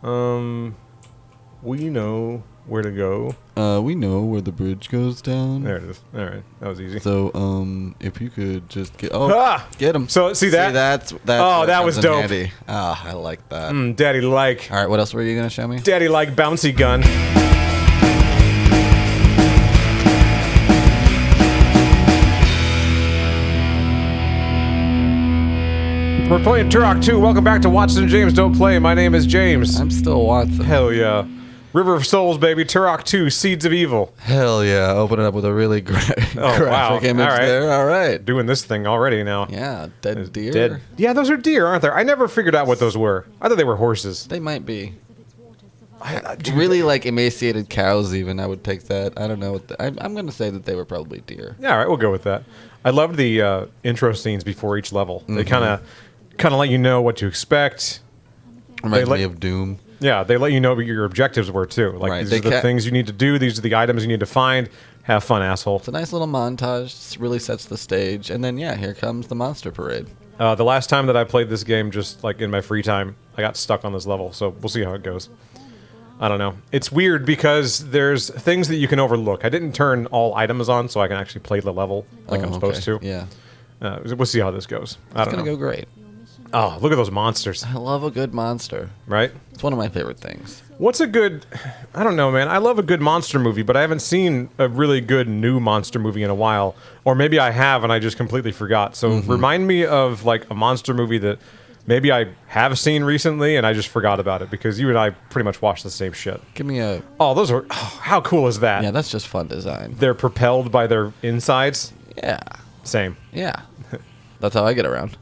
We know where to go. We know where the bridge goes down. There it is. All right, that was easy. So, if you could just get get him. So see that? That's oh, that was dope. Handy. Ah, I like that. Daddy like. All right, what else were you gonna show me? Daddy like bouncy gun. We're playing Turok 2. Welcome back to Watson and James Don't Play. My name is James. I'm still Watson. Hell yeah. River of Souls, baby. Turok 2, Seeds of Evil. Hell yeah. Open it up with a really graphic image there. All right. Doing this thing already now. Yeah, dead deer. Dead. Yeah, those are deer, aren't there? I never figured out what those were. I thought they were horses. They might be. Really like emaciated cows even. I would take that. I don't know. I'm going to say that they were probably deer. Yeah, all right. We'll go with that. I loved the intro scenes before each level. They kind of let you know what to expect. Reminds me of Doom. Yeah, they let you know what your objectives were, too. Like, these are the things you need to do. These are the items you need to find. Have fun, asshole. It's a nice little montage. It really sets the stage. And then, yeah, here comes the monster parade. The last time that I played this game, just like in my free time, I got stuck on this level. So we'll see how it goes. I don't know. It's weird because there's things that you can overlook. I didn't turn all items on so I can actually play the level like I'm supposed to. Yeah. We'll see how this goes. It's going to go great. Oh, look at those monsters. I love a good monster. Right? It's one of my favorite things. What's a good... I don't know, man. I love a good monster movie, but I haven't seen a really good new monster movie in a while. Or maybe I have and I just completely forgot. So remind me of like a monster movie that maybe I have seen recently and I just forgot about it. Because you and I pretty much watch the same shit. Give me a... Oh, those are... Oh, how cool is that? Yeah, that's just fun design. They're propelled by their insides? Yeah. Same. Yeah. That's how I get around.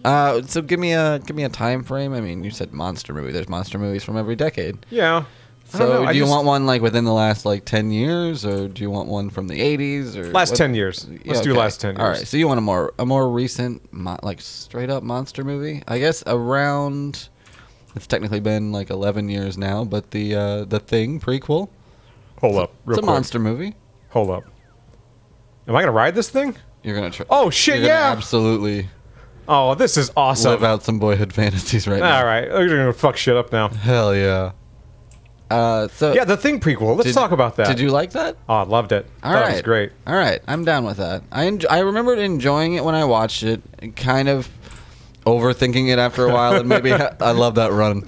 So give me a time frame. I mean, you said monster movie. There's monster movies from every decade. Yeah. So do you want one like within the last like 10 years, or do you want one from the 80s or last 10 years? Let's do last 10 years. All right. So you want a more recent like straight up monster movie? I guess around. It's technically been like 11 years now, but the Thing prequel. Hold up, real quick. It's a monster movie. Hold up. Am I gonna ride this thing? You're gonna try. Oh shit! You're yeah. Absolutely. Oh, this is awesome. Live out some boyhood fantasies right now. All right, you're gonna fuck shit up now. Hell yeah. So yeah, the Thing prequel. Let's talk about that. Did you like that? Oh, I loved it. All right, it was great. All right, I'm down with that. I remembered enjoying it when I watched it, and kind of overthinking it after a while, and maybe I love that run.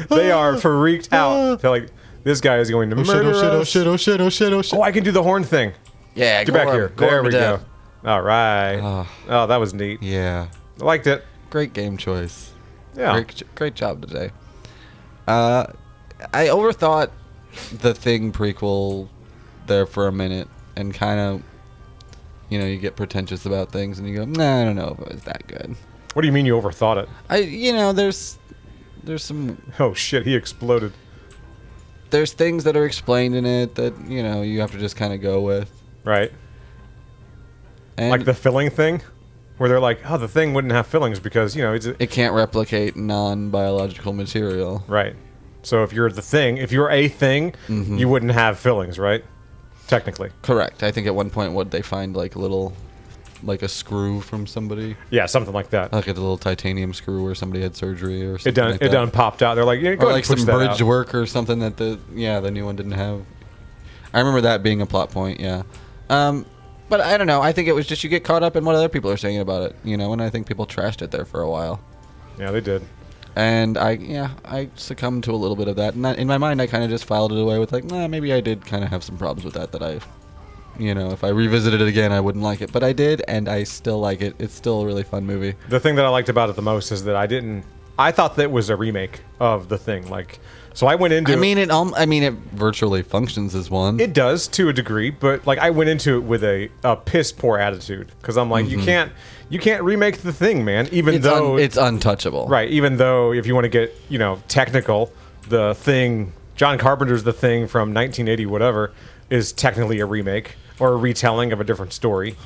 They are freaked out. They're like, this guy is going to murder us. Oh shit! Oh shit! Oh shit! Oh shit! Oh, I can do the horn thing. Yeah, get back here. There we go. All right. Oh, that was neat. Yeah. I liked it. Great game choice. Yeah. Great job today. I overthought the Thing prequel there for a minute and kind of, you get pretentious about things and you go, nah, I don't know if it was that good. What do you mean you overthought it? There's some... Oh, shit, he exploded. There's things that are explained in it that, you have to just kind of go with. Right. And like the filling thing? Where they're like, oh, the Thing wouldn't have fillings because, it can't replicate non-biological material. Right. So if you're the Thing, if you're a thing, you wouldn't have fillings, right? Technically. Correct. I think at one point, would they find like a screw from somebody? Yeah, something like that. Like a little titanium screw where somebody had surgery or something It done popped out. They're like, go or ahead like and push some that bridge out. work or something that the new one didn't have. I remember that being a plot point, yeah. But I don't know. I think it was just you get caught up in what other people are saying about it, and I think people trashed it there for a while. Yeah, they did. And I succumbed to a little bit of that. And in my mind, I kind of just filed it away with like, nah, maybe I did kind of have some problems with that I, if I revisited it again, I wouldn't like it. But I did, and I still like it. It's still a really fun movie. The thing that I liked about it the most is that I thought that it was a remake of The Thing. Like, so I went into it virtually functions as one. It does to a degree, but like I went into it with a piss poor attitude because I'm like, you can't remake The Thing, man. Even though it's untouchable, right? Even though if you want to get technical, The Thing, John Carpenter's The Thing from 1980, whatever, is technically a remake or a retelling of a different story.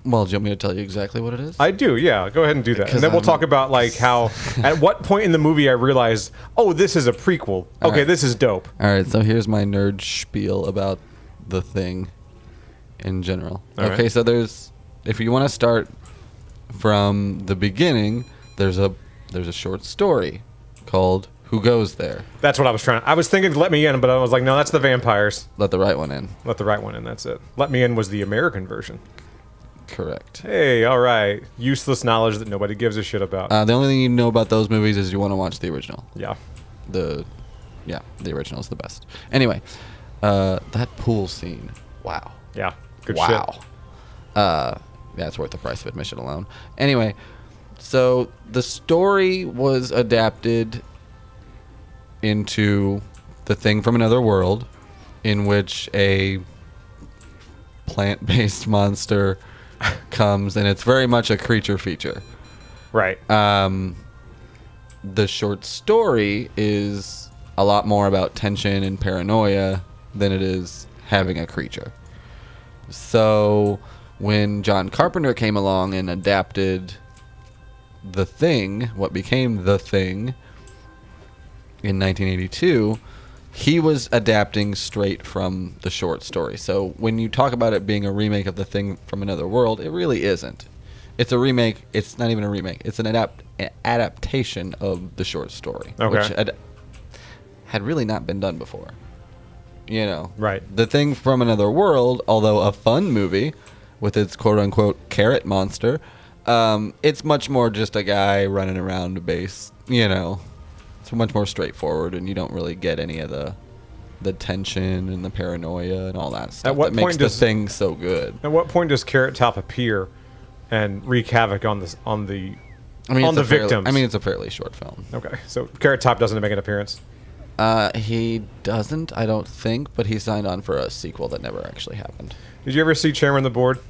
Well, do you want me to tell you exactly what it is? I do, yeah. Go ahead and do that. And then we'll talk about like how, at what point in the movie I realized, oh, this is a prequel. Okay, this is dope. All right, so here's my nerd spiel about The Thing in general. Okay, so if you want to start from the beginning, there's a short story called Who Goes There? That's what I was trying. I was thinking Let Me In, but I was like, no, that's the vampires. Let the right one in. Let the right one in. That's it. Let Me In was the American version. Correct. Hey, all right. Useless knowledge that nobody gives a shit about. The only thing you know about those movies is you want to watch the original. Yeah. The original is the best. Anyway, that pool scene. Wow. Yeah. Good wow. shit. That's worth the price of admission alone. Anyway, so the story was adapted into The Thing from Another World, in which a plant-based monster comes, and it's very much a creature feature. Right. The short story is a lot more about tension and paranoia than it is having a creature. So when John Carpenter came along and adapted The Thing, what became The Thing, in 1982, he was adapting straight from the short story. So when you talk about it being a remake of The Thing from Another World, it really isn't. It's a remake. It's not even a remake. It's an adaptation of the short story, which had really not been done before. You know, right. The Thing from Another World, although a fun movie with its quote-unquote carrot monster, it's much more just a guy running around a base. You know, it's much more straightforward, and you don't really get any of the tension and the paranoia and all that stuff that makes The Thing so good. At what point does Carrot Top appear and wreak havoc on the victims? I mean, it's a fairly short film. Okay, so Carrot Top doesn't make an appearance. He doesn't, I don't think, but he signed on for a sequel that never actually happened. Did you ever see Chairman of the Board?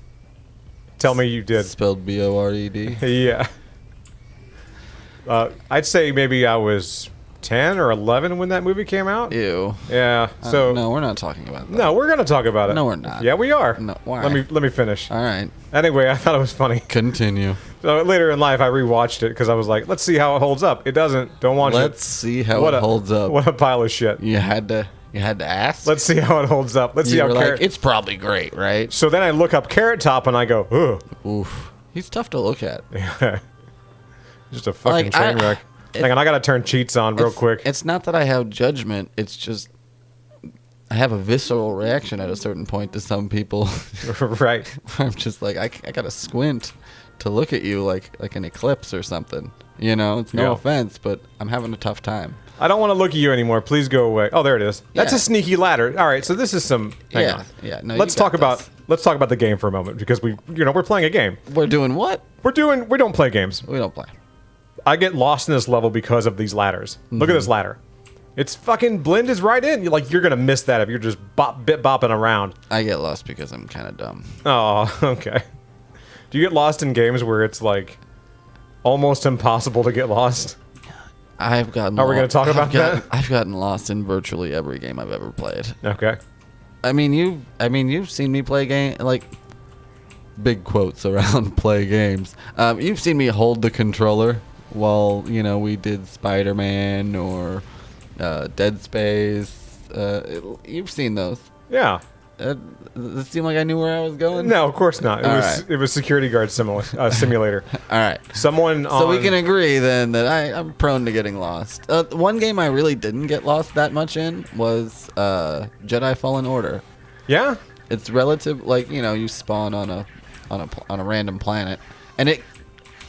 Tell me you did. Spelled B-O-R-E-D? Yeah. I'd say maybe I was 10 or 11 when that movie came out. Ew. Yeah. So no, we're not talking about that. No, we're going to talk about it. No, we're not. Yeah, we are. No, why? Let me finish. All right. Anyway, I thought it was funny. Continue. So later in life, I rewatched it because I was like, let's see how it holds up. It doesn't. Don't watch it. Let's see how it holds up. What a pile of shit. You had to ask? Let's see how it holds up. Let's see how Carrot... it's probably great, right? So then I look up Carrot Top and I go, ugh. Oof. He's tough to look at. Yeah. Just a fucking train wreck. Hang on, I gotta turn cheats on real quick. It's not that I have judgment. It's just I have a visceral reaction at a certain point to some people. Right. I'm just like, I gotta squint to look at you like an eclipse or something. You know, it's no offense, but I'm having a tough time. I don't want to look at you anymore. Please go away. Oh, there it is. That's a sneaky ladder. All right, so this is some. Hang on. Yeah. No, let's talk about the game for a moment because we're playing a game. We're doing what? We don't play games. We don't play. I get lost in this level because of these ladders. Mm-hmm. Look at this ladder. It's fucking blends right in. You're gonna miss that if you're just bopping around. I get lost because I'm kind of dumb. Oh, okay. Do you get lost in games where it's like almost impossible to get lost? I've gotten. Are we gonna talk about that? I've gotten lost in virtually every game I've ever played. Okay. I mean, you've seen me play game like big quotes around play games. You've seen me hold the controller while we did Spider-Man or Dead Space. You've seen those. Yeah. Does it seem like I knew where I was going? No, of course not. It was security guard simulator. All right. So we can agree then that I'm prone to getting lost. One game I really didn't get lost that much in was Jedi Fallen Order. Yeah. It's relative, you spawn on a random planet, and it.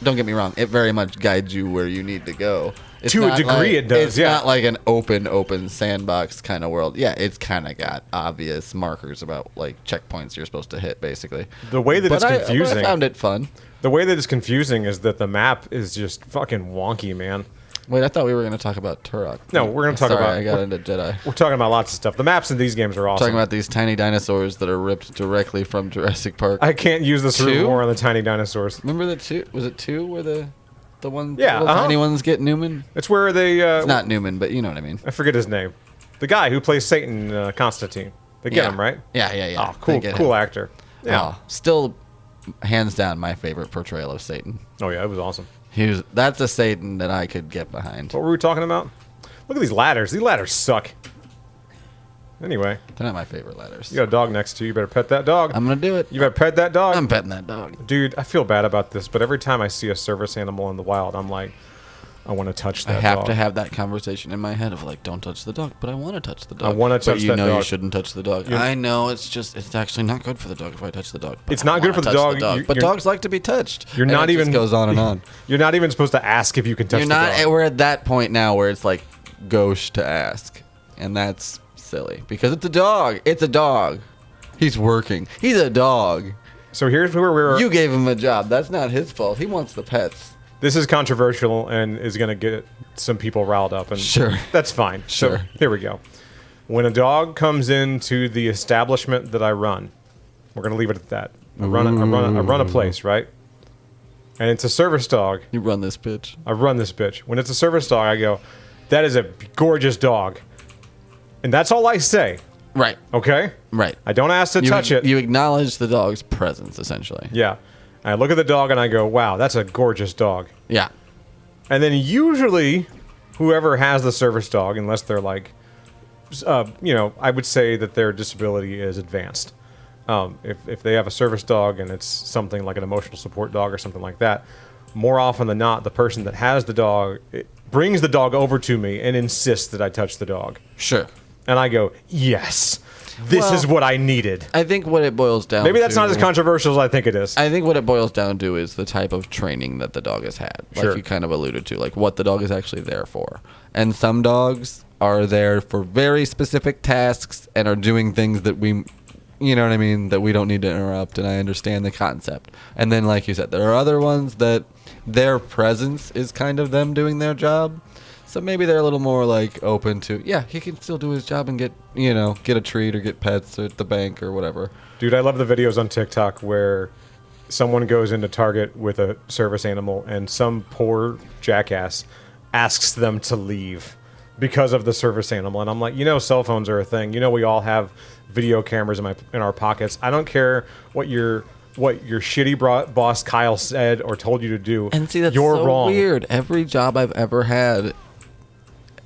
Don't get me wrong. It very much guides you where you need to go. To a degree, it does. It's not like an open sandbox kind of world. Yeah, it's kind of got obvious markers about checkpoints you're supposed to hit, basically. The way that it's confusing. I found it fun. The way that it's confusing is that the map is just fucking wonky, man. Wait, I thought we were going to talk about Turok. No, we're going to talk about... I got into Jedi. We're talking about lots of stuff. The maps in these games are awesome. Talking about these tiny dinosaurs that are ripped directly from Jurassic Park. I can't use this room more on the tiny dinosaurs. Remember the two? Was it two where the one tiny ones get Newman? It's where they... it's not Newman, but you know what I mean. I forget his name. The guy who plays Satan, Constantine. They get him, right? Yeah. Oh, cool actor. Yeah. Still, hands down, my favorite portrayal of Satan. Oh, yeah, it was awesome. That's a Satan that I could get behind. What were we talking about? Look at these ladders. These ladders suck. Anyway. They're not my favorite ladders. You got a dog next to you. You better pet that dog. I'm going to do it. You better pet that dog. I'm petting that dog. Dude, I feel bad about this, but every time I see a service animal in the wild, I'm like, I want to touch I that have dog. to have that conversation in my head of like, don't touch the dog, but I want to touch the dog. I want to touch but you that know dog. you shouldn't touch the dog. I know it's actually not good for the dog if I touch the dog. But It's I not good wanna for the touch dog. But dogs like to be touched. You're And not it even just goes on and on. You're not even supposed to ask if you can touch You're the not. dog. We're at that point now where it's like gauche to ask, and that's silly because it's a dog. It's a dog. He's working. He's a dog. So here's where we're. You gave him a job. That's not his fault. He wants the pets. This is controversial and is going to get some people riled up, and Sure. that's fine. Sure. So here we go. When a dog comes into the establishment that I run, we're going to leave it at that. I run a place, right? And it's a service dog. You run this bitch. I run this bitch. When it's a service dog, I go, that is a gorgeous dog. And that's all I say, Right. okay? Right. I don't ask to touch it. You acknowledge the dog's presence, essentially. Yeah. I look at the dog and I go, wow, that's a gorgeous dog. Yeah. And then usually, whoever has the service dog, unless they're like, I would say that their disability is advanced. If they have a service dog and it's something like an emotional support dog or something like that, more often than not, the person that has the dog brings the dog over to me and insists that I touch the dog. Sure. And I go, yes, this is what I needed. I think what it boils down Maybe that's to, not as controversial as I think it is. I think what it boils down to is the type of training that the dog has had. Like Sure. you kind of alluded to, like what the dog is actually there for. And some dogs are there for very specific tasks and are doing things that we, you know what I mean, that we don't need to interrupt, and I understand the concept. And then, like you said, there are other ones that their presence is kind of them doing their job. So maybe they're a little more like open to, yeah, he can still do his job and get a treat or get pets at the bank or whatever. Dude, I love the videos on TikTok where someone goes into Target with a service animal and some poor jackass asks them to leave because of the service animal. And I'm like, cell phones are a thing. We all have video cameras in our pockets. I don't care what your shitty boss Kyle said or told you to do. And see, that's you're so wrong. weird. Every job I've ever had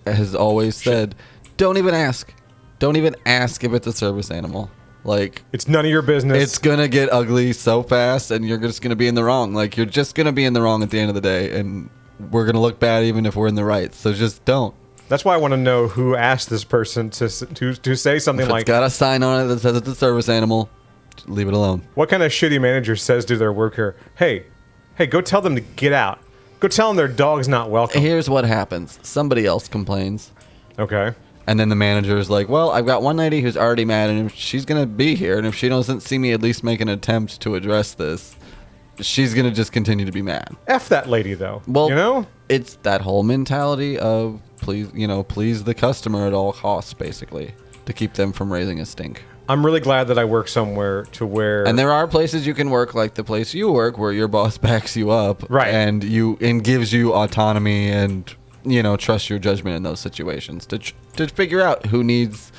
has always said, don't even ask. Don't even ask if it's a service animal. Like, It's none of your business. it's going to get ugly so fast, and you're just going to be in the wrong. Like, you're just going to be in the wrong at the end of the day, and we're going to look bad even if we're in the right. So just don't. That's why I want to know who asked this person to say something If like, it's got a sign on it that says it's a service animal, leave it alone. what kind of shitty manager says to their worker, hey, go tell them to get out. Go tell them their dog's not welcome. Here's what happens. Somebody else complains. Okay. And then the manager is like, well, I've got one lady who's already mad, and if she's going to be here, and if she doesn't see me at least make an attempt to address this, she's going to just continue to be mad. F that lady, though. Well, it's that whole mentality of please the customer at all costs, basically, to keep them from raising a stink. I'm really glad that I work somewhere to where... And there are places you can work, like the place you work, where your boss backs you up, Right. and gives you autonomy and trust your judgment in those situations to figure out who needs,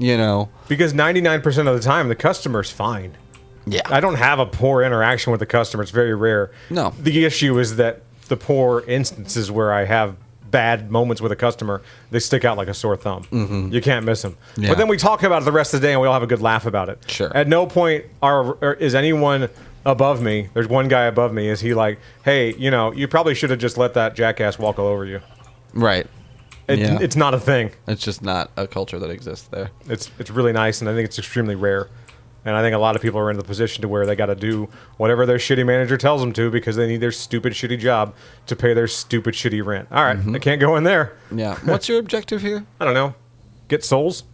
Because 99% of the time, the customer's fine. Yeah. I don't have a poor interaction with the customer. It's very rare. No. The issue is that the poor instances where I have bad moments with a customer, they stick out like a sore thumb. Mm-hmm. You can't miss them. Yeah. But then we talk about it the rest of the day and we all have a good laugh about it. Sure. At no point is anyone above me, there's one guy above me, is he like, hey, you probably should have just let that jackass walk all over you. Right. It's not a thing. It's just not a culture that exists there. It's really nice, and I think it's extremely rare. And I think a lot of people are in the position to where they got to do whatever their shitty manager tells them to because they need their stupid shitty job to pay their stupid shitty rent. All right, I can't go in there. Yeah. What's your objective here? I don't know. Get souls?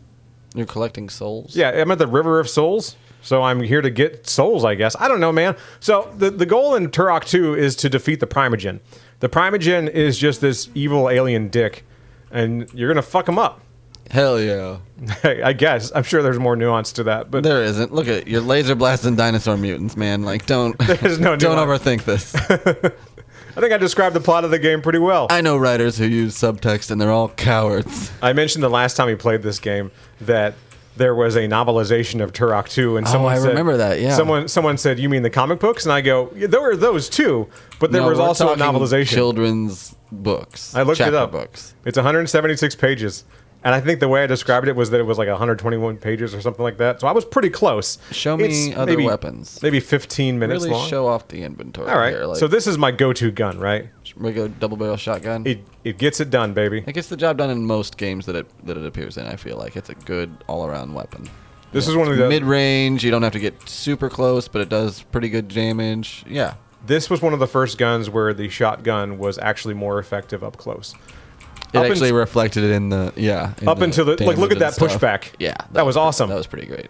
You're collecting souls? Yeah, I'm at the River of Souls, so I'm here to get souls, I guess. I don't know, man. So the goal in Turok 2 is to defeat the Primogen. The Primogen is just this evil alien dick, and you're going to fuck him up. Hell yeah. I guess. I'm sure there's more nuance to that, but There isn't. Look at you're laser blasting dinosaur mutants, man. Like, don't There's no don't nuance. overthink this. I think I described the plot of the game pretty well. I know writers who use subtext, and they're all cowards. I mentioned the last time we played this game that there was a novelization of Turok 2, and someone I said, remember that, yeah. Someone said, "You mean the comic books?" And I go, yeah, "There were those too, but there No, was we're also a talking novelization." Children's books. I looked it chapter up. Books. It's 176 pages. And I think the way I described it was that it was like 121 pages or something like that. So I was pretty close. Show me It's other weapons. Maybe 15 minutes Really long. show off the inventory. All right. Here, like, So this is my go-to gun, right? regular double barrel shotgun. It gets it done, baby. It gets the job done in most games that it appears in. I feel like it's a good all-around weapon. This is one of the mid-range. You don't have to get super close, but it does pretty good damage. Yeah. This was one of the first guns where the shotgun was actually more effective up close. It actually reflected it in the up until the like. Look at that stuff. pushback. Yeah, that was awesome. That was pretty great.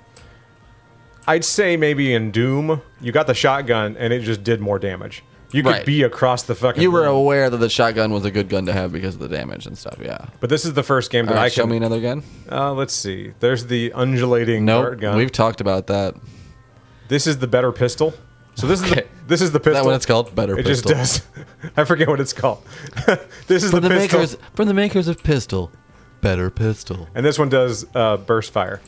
I'd say maybe in Doom, you got the shotgun and it just did more damage. You could be across the fucking. You were room. aware that the shotgun was a good gun to have because of the damage and stuff. Yeah. But this is the first game that I can. Show me another gun. Let's see. There's the undulating dart gun. We've talked about that. This is the better pistol. So this is the pistol. Is that what it's called? Better pistol. It just does. I forget what it's called. This is from the pistol. From the makers of pistol, better pistol. And this one does burst fire.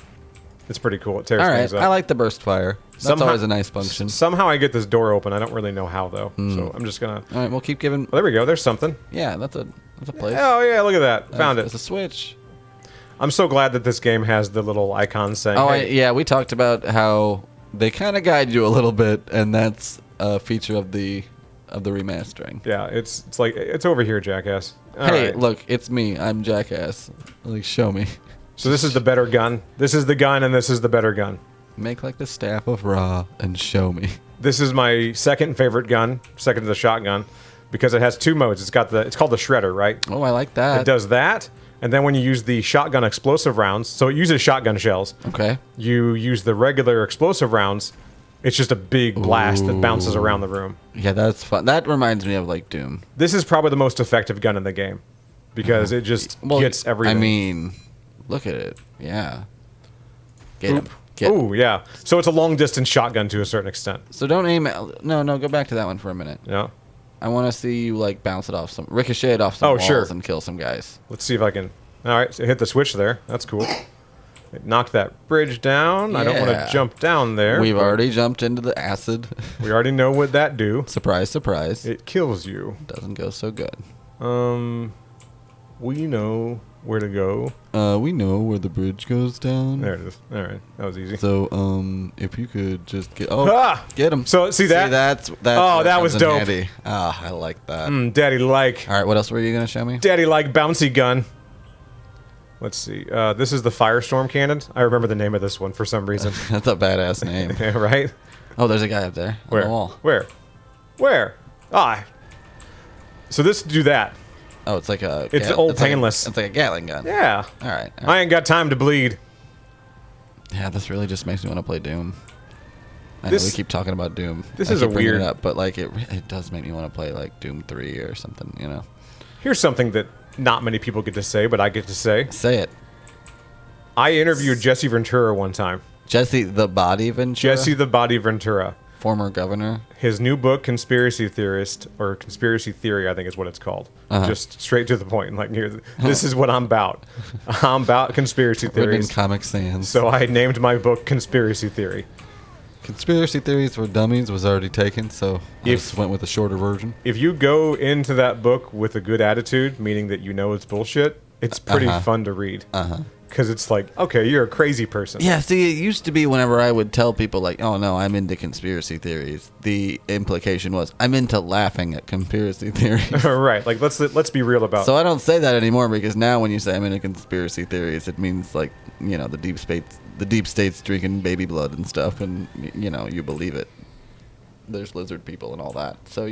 It's pretty cool. It tears things up. I like the burst fire. That's always a nice function. Somehow I get this door open. I don't really know how though. So I'm just gonna. All right, we'll keep giving. Oh, there we go. There's something. Yeah, that's a place. Oh yeah, look at that. Found it. It's a switch. I'm so glad that this game has the little icon saying. Oh hey. yeah, we talked about how they kind of guide you a little bit, and that's a feature of the remastering. Yeah, it's like it's over here, jackass. All hey, right. look, it's me. I'm Jackass. Like, show me. So this is the better gun. This is the gun, and this is the better gun. Make like the staff of Ra and show me. This is my second favorite gun, second to the shotgun, because it has two modes. It's called the shredder, right? Oh, I like that. It does that, and then when you use the shotgun explosive rounds, so it uses shotgun shells. Okay. You use the regular explosive rounds. It's just a big blast that bounces around the room. Yeah, that's fun. That reminds me of like Doom. This is probably the most effective gun in the game because it just gets everything. I mean, look at it. Yeah. Get him. Ooh, yeah. So it's a long distance shotgun to a certain extent. So don't aim at. No, go back to that one for a minute. Yeah. I want to see you like bounce it off ricochet it off some walls and kill some guys. Let's see if I can. All right, so hit the switch there. That's cool. It knocked that bridge down. I don't want to jump down there. We've already jumped into the acid. We already know what that do. Surprise, surprise. It kills you. Doesn't go so good. We know where to go. We know where the bridge goes down. There it is. All right, that was easy. So, if you could just get get him. So see that? That's oh, that was dope. Handy. Ah, I like that. Daddy like. All right, what else were you gonna show me? Daddy like bouncy gun. Let's see. This is the Firestorm cannon. I remember the name of this one for some reason. That's a badass name. Yeah, right? Oh, there's a guy up there on the wall. Where? Ah. So this do that. Oh, it's like a. It's old painless. It's like a Gatling gun. Yeah. All right. I ain't got time to bleed. Yeah, this really just makes me want to play Doom. I know we keep talking about Doom. This is a weird. It up, but like it does make me want to play like Doom 3 or something. You know. Here's something that not many people get to say, but I get to say. Say it. I interviewed Jesse Ventura one time. Jesse the Body Ventura? Jesse the Body Ventura. Former governor. His new book, Conspiracy Theorist, or Conspiracy Theory, I think is what it's called. Just straight to the point. Like, this is what I'm about. I'm about conspiracy theories. Written in Comic Sans. So I named my book Conspiracy Theory. Conspiracy Theories for Dummies was already taken, so I just went with a shorter version. If you go into that book with a good attitude, meaning that you know it's bullshit, it's pretty fun to read. Because it's like, okay, you're a crazy person. Yeah, see, it used to be whenever I would tell people, like, oh, no, I'm into conspiracy theories, the implication was, I'm into laughing at conspiracy theories. Right, like, let's be real about it. So I don't say that anymore, because now when you say I'm into conspiracy theories, it means, like, you know, the deep state's drinking baby blood and stuff, and, you know, you believe it. There's lizard people and all that. So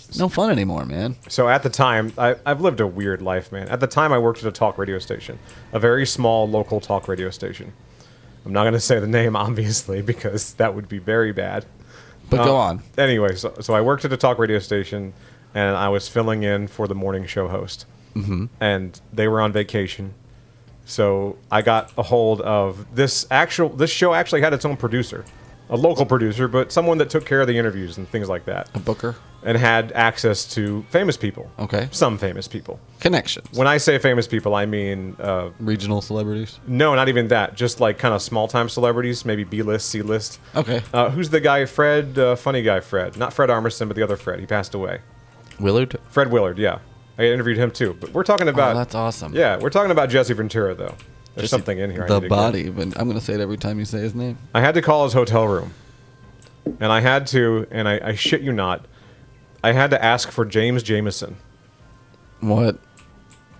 it's no fun anymore, man. So at the time, I've lived a weird life, man. At the time, I worked at a talk radio station, a very small local talk radio station. I'm not going to say the name, obviously, because that would be very bad. But go on. Anyway, so I worked at a talk radio station, and I was filling in for the morning show host. And they were on vacation. So I got a hold of this show actually had its own producer. A local producer, but someone that took care of the interviews and things like that. A booker? And had access to famous people. Okay. Some famous people. Connections. When I say famous people, I mean... regional celebrities? No, not even that. Just like kind of small-time celebrities, maybe B-list, C-list. Okay. Who's the guy, Fred? Funny guy, Fred. Not Fred Armisen, but the other Fred. He passed away. Willard? Fred Willard, yeah. I interviewed him too. But we're talking about. Oh, that's awesome. Yeah, we're talking about Jesse Ventura though. There's something in here. I The need to body. But I'm gonna say it every time you say his name. I had to call his hotel room, and I had to, and I shit you not, I had to ask for James Jameson. What?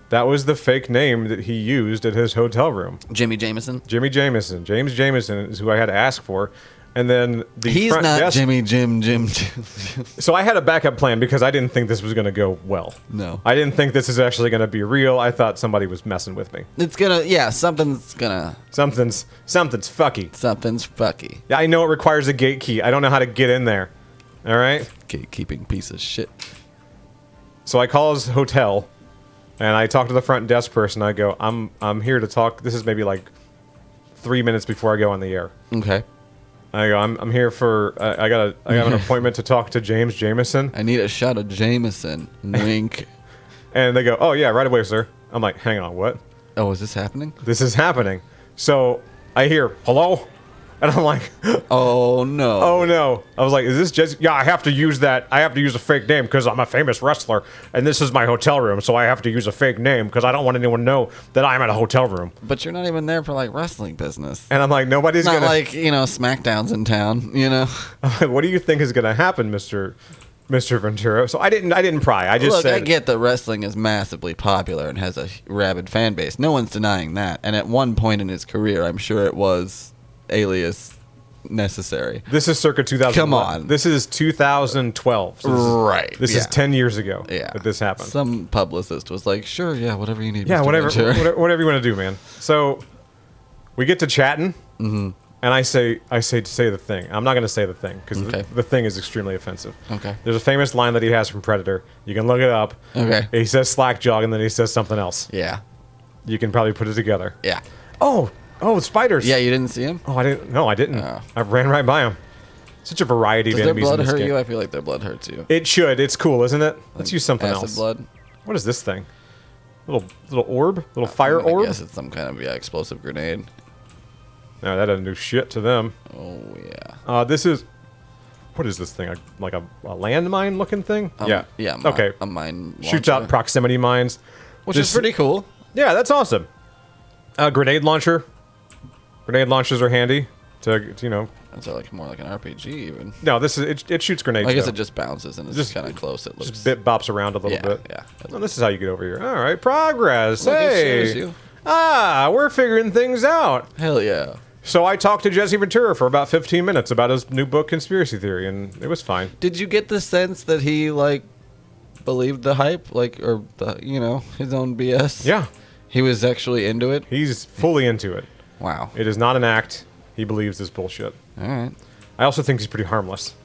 That was the fake name that he used at his hotel room. Jimmy Jameson? Jimmy Jameson. James Jameson is who I had to ask for. And then the He's front not desk, Jim. So I had a backup plan because I didn't think this was going to go well. No. I didn't think this is actually going to be real. I thought somebody was messing with me. It's gonna, yeah, something's fucky. Something's fucky. Yeah, I know it requires a gate key. I don't know how to get in there. All right? Gatekeeping piece of shit. So I call his hotel, and I talk to the front desk person. I go, I'm here to talk. This is maybe like 3 minutes before I go on the air. Okay. I go, I'm here for. I got an appointment to talk to James Jameson. I need a shot of Jameson. Wink. And they go, oh yeah, right away, sir. I'm like, hang on, what? Oh, is this happening? This is happening. So I hear, hello? And I'm like, Oh no. oh no. I was like, is this just, yeah, I have to use that. I have to use a fake name because I'm a famous wrestler and this is my hotel room. So I have to use a fake name because I don't want anyone to know that I'm at a hotel room. But you're not even there for like wrestling business. And I'm like, nobody's It's not going to. like, SmackDown's in town, What do you think is going to happen, Mr. Ventura? So I didn't pry. I just Look, said. I get that wrestling is massively popular and has a rabid fan base. No one's denying that. And at one point in his career, I'm sure it was alias necessary. This is circa 2000. Come on. This is 2012. So Right. This is 10 years ago Yeah. that this happened. Some publicist was like, sure, yeah, whatever you need. Yeah, Mr. whatever, Ventura." whatever you want to do, man. So we get to chatting, and I say the thing. I'm not going to say the thing because Okay. the thing is extremely offensive. Okay. There's a famous line that he has from Predator. You can look it up. Okay. He says slack jog, and then he says something else. Yeah. You can probably put it together. Yeah. Oh, spiders. Yeah, you didn't see him? Oh, I didn't. No, I didn't. Oh. I ran right by him. Such a variety Does of their enemies blood in this hurt game. you? I feel like their blood hurts you. It should. It's cool, isn't it? Let's use something Acid else. blood? What is this thing? Little orb? Little fire I orb? guess it's some kind of explosive grenade. No, that doesn't do shit to them. Oh, yeah. This is. What is this thing? Like a landmine looking thing? Yeah. Okay. A mine Shoots launcher, out proximity mines. which is pretty cool. Yeah, that's awesome. Grenade launcher. Grenade launchers are handy to It's like more like an RPG even. No, this is it shoots grenades. I guess though. it just bounces and it's Just- just kind of close. It looks. Just bit bops around a little Yeah, bit. yeah. Well, this is how you get over here. All right, progress. Look, it hey. shows you. We're figuring things out. Hell yeah. So I talked to Jesse Ventura for about 15 minutes about his new book, Conspiracy Theory, and it was fine. Did you get the sense that he believed the hype, or the his own BS? Yeah, He was actually into it. he's fully into it. Wow. It is not an act. He believes this bullshit. All right. I also think he's pretty harmless.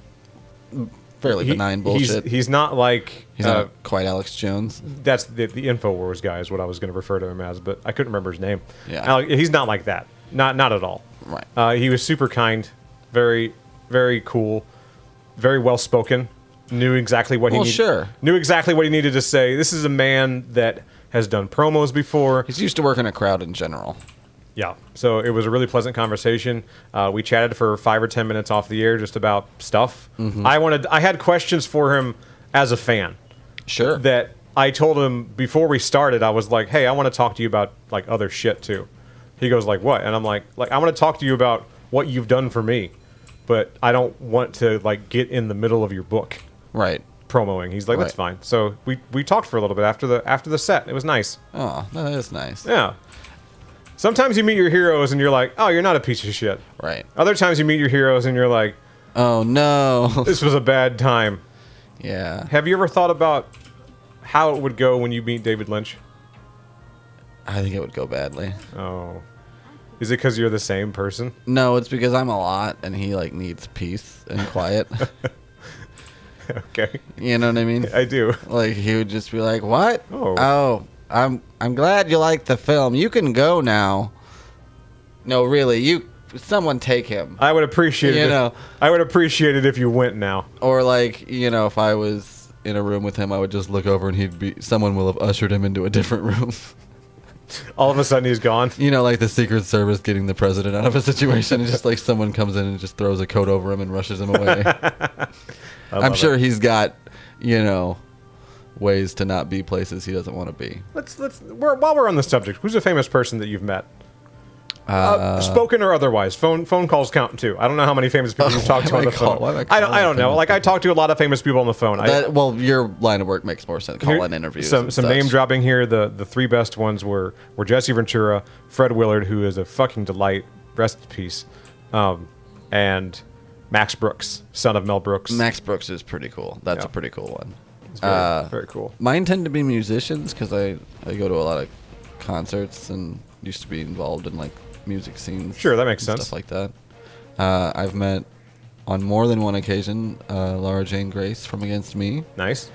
Fairly benign bullshit. He's not like He's not quite Alex Jones. that's the InfoWars guy is what I was going to refer to him as, but I couldn't remember his name. Yeah. He's not like that. Not at all. Right. He was super kind, very, very cool, very well spoken. Knew exactly what Well, he sure. knew exactly what he needed to say. This is a man that has done promos before. He's used to working a crowd in general. Yeah. So it was a really pleasant conversation. We chatted for 5 or 10 minutes off the air just about stuff. Mm-hmm. I had questions for him as a fan. Sure. That I told him before we started. I was like, "Hey, I want to talk to you about like other shit too." He goes like, "What?" And I'm like, "I want to talk to you about what you've done for me, but I don't want to like get in the middle of your book Right. promoing." He's like, "That's Right. fine." So we talked for a little bit after the set. It was nice. Oh, that is nice. Yeah. Sometimes you meet your heroes and you're like, "Oh, you're not a piece of shit." Right. Other times you meet your heroes and you're like, Oh no. "This was a bad time." Yeah. Have you ever thought about how it would go when you meet David Lynch? I think it would go badly. Oh. Is it because you're the same person? No, it's because I'm a lot and he needs peace and quiet. Okay. You know what I mean? I do. Like he would just be like, "What? Oh. I'm glad you liked the film. You can go now." No, really, someone take him. I would appreciate You it. know. I would appreciate it if you went now. Or if I was in a room with him, I would just look over and someone will have ushered him into a different room. All of a sudden he's gone. Like the Secret Service getting the president out of a situation, and just someone comes in and just throws a coat over him and rushes him away. I'm sure he's got, ways to not be places he doesn't want to be. While we're on the subject, who's a famous person that you've met? Spoken or otherwise. Phone calls count too. I don't know how many famous people you've talked to on the phone. I don't know. Like I talk to a lot of famous people on the phone. Well, your line of work makes more sense. Call-in interviews. Some name dropping here. The three best ones were Jesse Ventura, Fred Willard, who is a fucking delight, rest in peace, and Max Brooks, son of Mel Brooks. Max Brooks is pretty cool. That's a pretty cool one. It's very, very cool. Mine tend to be musicians because I go to a lot of concerts and used to be involved in like music scenes. Sure, that makes sense. Stuff like that. I've met on more than one occasion Laura Jane Grace from Against Me. Nice.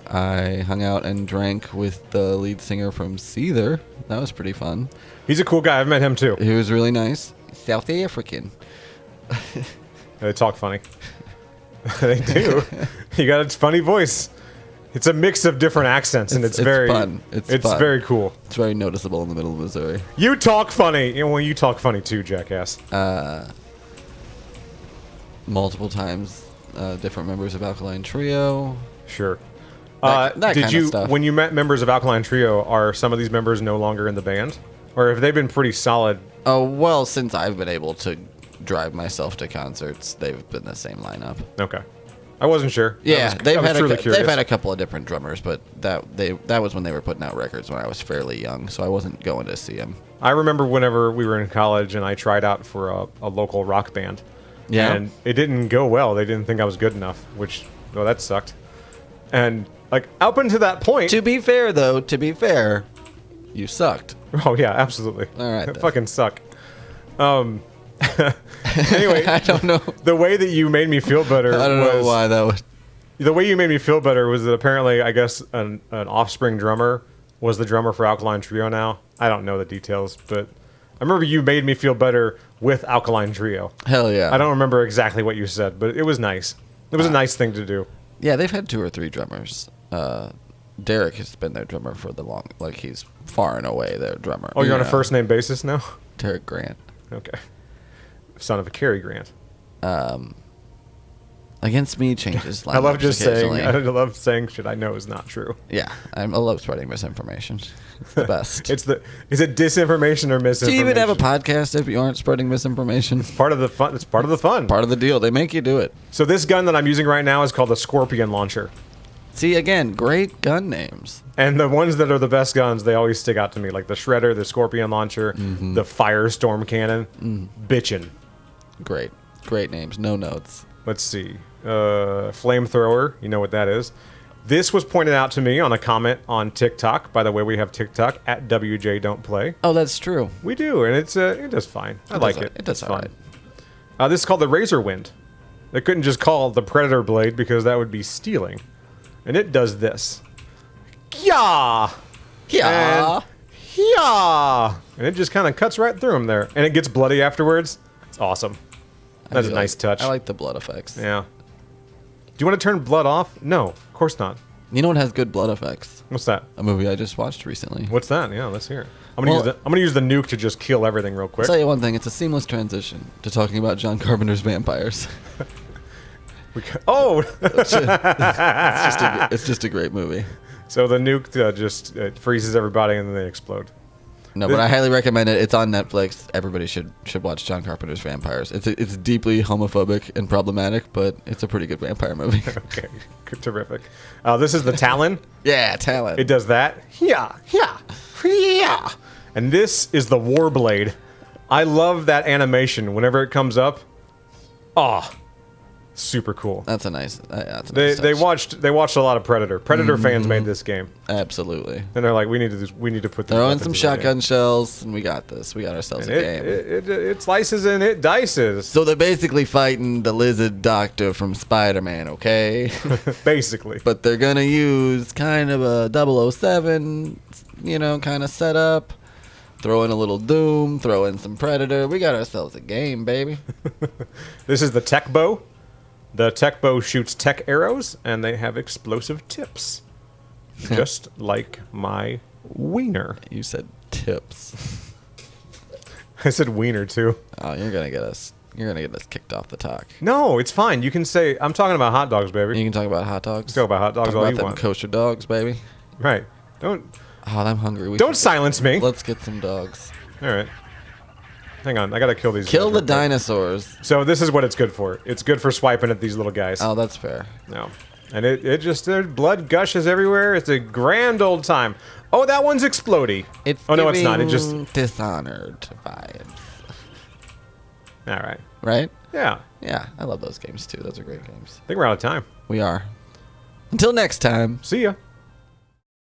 I hung out and drank with the lead singer from Seether. That was pretty fun. He's a cool guy. I've met him too. He was really nice. South African. They talk funny. They do. You got a funny voice. It's a mix of different accents, and it's very fun. It's fun. Very cool. It's very noticeable in the middle of Missouri. You talk funny. You talk funny too, jackass. Multiple times, different members of Alkaline Trio. Sure. That did kind you, of stuff. when you met members of Alkaline Trio, are some of these members no longer in the band? Or have they been pretty solid? Oh, well, since I've been able to drive myself to concerts, they've been the same lineup. Okay. I wasn't sure. Yeah, they've had a a couple of different drummers, but that was when they were putting out records when I was fairly young, so I wasn't going to see them. I remember whenever we were in college and I tried out for a local rock band. Yeah. And it didn't go well. They didn't think I was good enough, which, well, that sucked. And, like, up until that point... To be fair, you sucked. Oh, yeah, absolutely. All right. Fucking suck. Anyway, I don't know. The way that you made me feel better I don't know why that would... The way you made me feel better was that apparently, I guess, an Offspring drummer was the drummer for Alkaline Trio now. I don't know the details, but I remember you made me feel better with Alkaline Trio. Hell yeah. I don't remember exactly what you said, but it was nice. It was a nice thing to do. Yeah, they've had 2 or 3 drummers. Derek has been their drummer for he's far and away their drummer. Oh, you're on a first name basis now? Derek Grant. Okay. Son of a Cary Grant. Against Me changes I love occasionally. saying shit I know is not true. Yeah, I love spreading misinformation. It's the best. Is it disinformation or misinformation? Do you even have a podcast if you aren't spreading misinformation? It's part of the fun. It's part of the fun. Part of the deal. They make you do it. So this gun that I'm using right now is called a Scorpion Launcher. See, again, great gun names. And the ones that are the best guns, they always stick out to me. Like the Shredder, the Scorpion Launcher, the Firestorm Cannon. Bitchin'. Great names. No notes. Let's see. Flamethrower. You know what that is. This was pointed out to me on a comment on TikTok. By the way, we have TikTok at WJDONTPLAY. Oh, that's true. We do, and it does fine. I like it. It does fine. This is called the Razor Wind. They couldn't just call it the Predator Blade because that would be stealing. And it does this. Yeah! Yeah! Yeah! And it just kind of cuts right through him there. And it gets bloody afterwards. It's awesome. That's a nice touch. I like the blood effects. Yeah. Do you want to turn blood off? No, of course not. You know what has good blood effects? What's that? A movie I just watched recently. What's that? Yeah, let's hear it. I'm gonna use the nuke to just kill everything real quick. I'll tell you one thing. It's a seamless transition to talking about John Carpenter's vampires. It's just a great movie. So the nuke just freezes everybody and then they explode. No, but I highly recommend it. It's on Netflix. Everybody should watch John Carpenter's Vampires. It's deeply homophobic and problematic, but it's a pretty good vampire movie. Okay, terrific. This is the Talon. Yeah, Talon. It does that. Yeah. And this is the Warblade. I love that animation. Whenever it comes up, super cool. That's a nice. They watched a lot of Predator. Predator fans made this game. Absolutely. And they're like, we need to put. Throw in some shotgun shells, and we got this. We got ourselves a game. It slices and it dices. So they're basically fighting the lizard doctor from Spider-Man, okay? Basically. But they're gonna use kind of a 007, kind of setup. Throw in a little Doom. Throw in some Predator. We got ourselves a game, baby. This is the Tech Bow. The Tech Bow shoots tech arrows, and they have explosive tips. Just like my wiener. You said tips. I said wiener, too. Oh, you're going to get us You're gonna get us kicked off the talk. No, it's fine. You can say, I'm talking about hot dogs, baby. You can talk about hot dogs. Let's talk about hot dogs Talk all about you them want. kosher dogs, baby. Right. Don't Oh, I'm hungry. don't silence me. Let's get some dogs. All right. Hang on. I got to kill these Kill guys the real quick. dinosaurs. So this is what it's good for. It's good for swiping at these little guys. Oh, that's fair. No. And it just, their blood gushes everywhere. It's a grand old time. Oh, that one's explodey. It's Oh, no, it's not. It just... giving Dishonored vibes. All right. Right? Yeah. Yeah, I love those games too. Those are great games. I think we're out of time. We are. Until next time. See ya.